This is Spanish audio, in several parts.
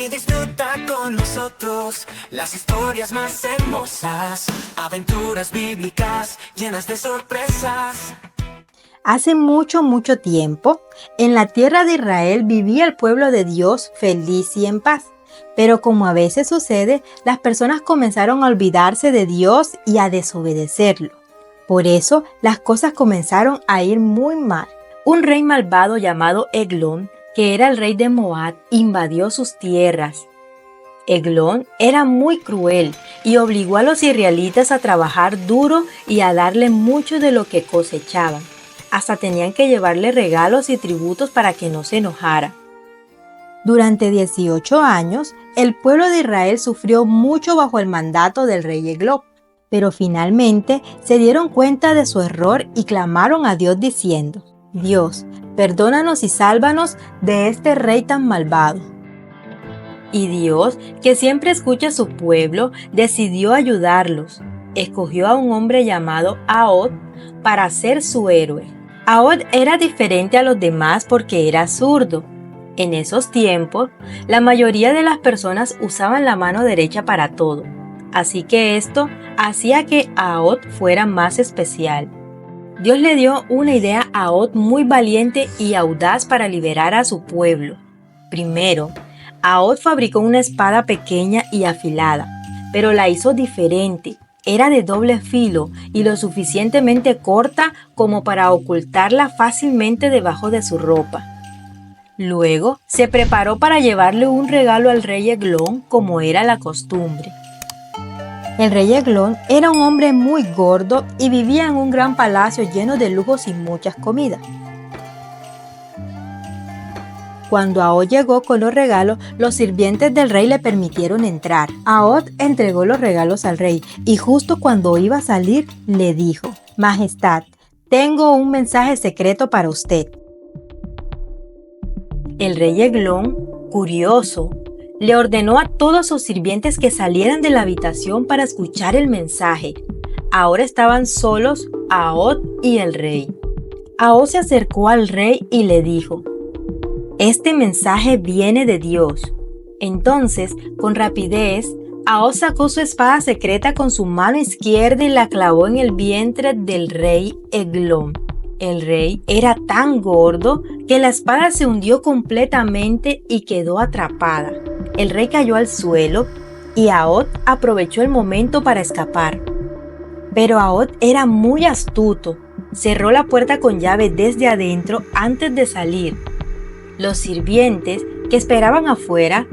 y disfruta con nosotros las historias más hermosas, aventuras bíblicas llenas de sorpresas. Hace mucho, mucho tiempo, en la tierra de Israel vivía el pueblo de Dios feliz y en paz. Pero como a veces sucede, las personas comenzaron a olvidarse de Dios y a desobedecerlo. Por eso, las cosas comenzaron a ir muy mal. Un rey malvado llamado Eglón, que era el rey de Moab, invadió sus tierras. Eglón era muy cruel y obligó a los israelitas a trabajar duro y a darle mucho de lo que cosechaban. Hasta tenían que llevarle regalos y tributos para que no se enojara. Durante 18 años, el pueblo de Israel sufrió mucho bajo el mandato del rey Eglón, pero finalmente se dieron cuenta de su error y clamaron a Dios diciendo: Dios, perdónanos y sálvanos de este rey tan malvado. Y Dios, que siempre escucha a su pueblo, decidió ayudarlos. Escogió a un hombre llamado Ahod para ser su héroe. Ahod era diferente a los demás porque era zurdo. En esos tiempos, la mayoría de las personas usaban la mano derecha para todo, así que esto hacía que Ahod fuera más especial. Dios le dio una idea a Ahod muy valiente y audaz para liberar a su pueblo. Primero, Ahod fabricó una espada pequeña y afilada, pero la hizo diferente. Era de doble filo y lo suficientemente corta como para ocultarla fácilmente debajo de su ropa. Luego, se preparó para llevarle un regalo al rey Eglón, como era la costumbre. El rey Eglón era un hombre muy gordo y vivía en un gran palacio lleno de lujos y muchas comidas. Cuando Ahod llegó con los regalos, los sirvientes del rey le permitieron entrar. Ahod entregó los regalos al rey y justo cuando iba a salir, le dijo: Majestad, tengo un mensaje secreto para usted. El rey Eglón, curioso, le ordenó a todos sus sirvientes que salieran de la habitación para escuchar el mensaje. Ahora estaban solos Ahod y el rey. Ahod se acercó al rey y le dijo: Este mensaje viene de Dios. Entonces, con rapidez, Ahod sacó su espada secreta con su mano izquierda y la clavó en el vientre del rey Eglón. El rey era tan gordo que la espada se hundió completamente y quedó atrapada. El rey cayó al suelo y Ahod aprovechó el momento para escapar. Pero Ahod era muy astuto. Cerró la puerta con llave desde adentro antes de salir. Los sirvientes que esperaban afuera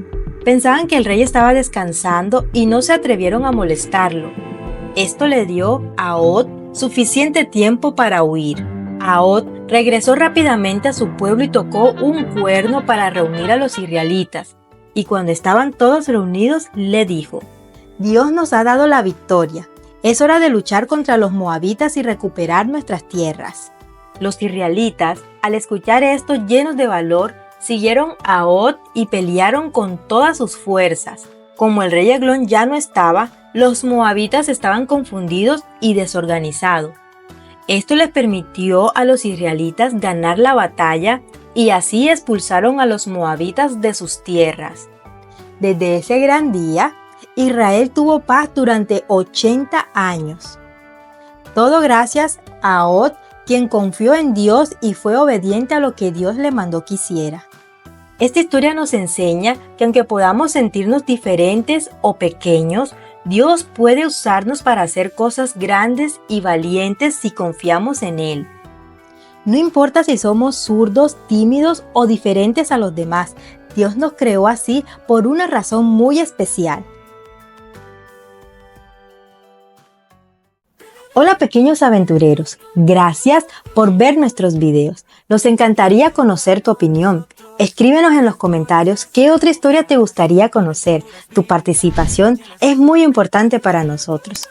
pensaban que el rey estaba descansando y no se atrevieron a molestarlo. Esto le dio a Ahod suficiente tiempo para huir. Ahod regresó rápidamente a su pueblo y tocó un cuerno para reunir a los israelitas. Y cuando estaban todos reunidos, le dijo: Dios nos ha dado la victoria. Es hora de luchar contra los moabitas y recuperar nuestras tierras. Los israelitas, al escuchar esto llenos de valor, siguieron a Ahod y pelearon con todas sus fuerzas. Como el rey Eglón ya no estaba, los moabitas estaban confundidos y desorganizados. Esto les permitió a los israelitas ganar la batalla y así expulsaron a los moabitas de sus tierras. Desde ese gran día, Israel tuvo paz durante 80 años. Todo gracias a Ahod, quien confió en Dios y fue obediente a lo que Dios le mandó que hiciera. Esta historia nos enseña que aunque podamos sentirnos diferentes o pequeños, Dios puede usarnos para hacer cosas grandes y valientes si confiamos en Él. No importa si somos zurdos, tímidos o diferentes a los demás, Dios nos creó así por una razón muy especial. Hola pequeños aventureros, gracias por ver nuestros videos. Nos encantaría conocer tu opinión. Escríbenos en los comentarios qué otra historia te gustaría conocer. Tu participación es muy importante para nosotros.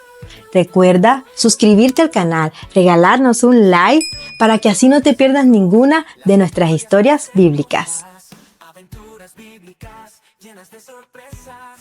Recuerda suscribirte al canal, regalarnos un like para que así no te pierdas ninguna de nuestras historias bíblicas. Aventuras bíblicas llenas de sorpresas.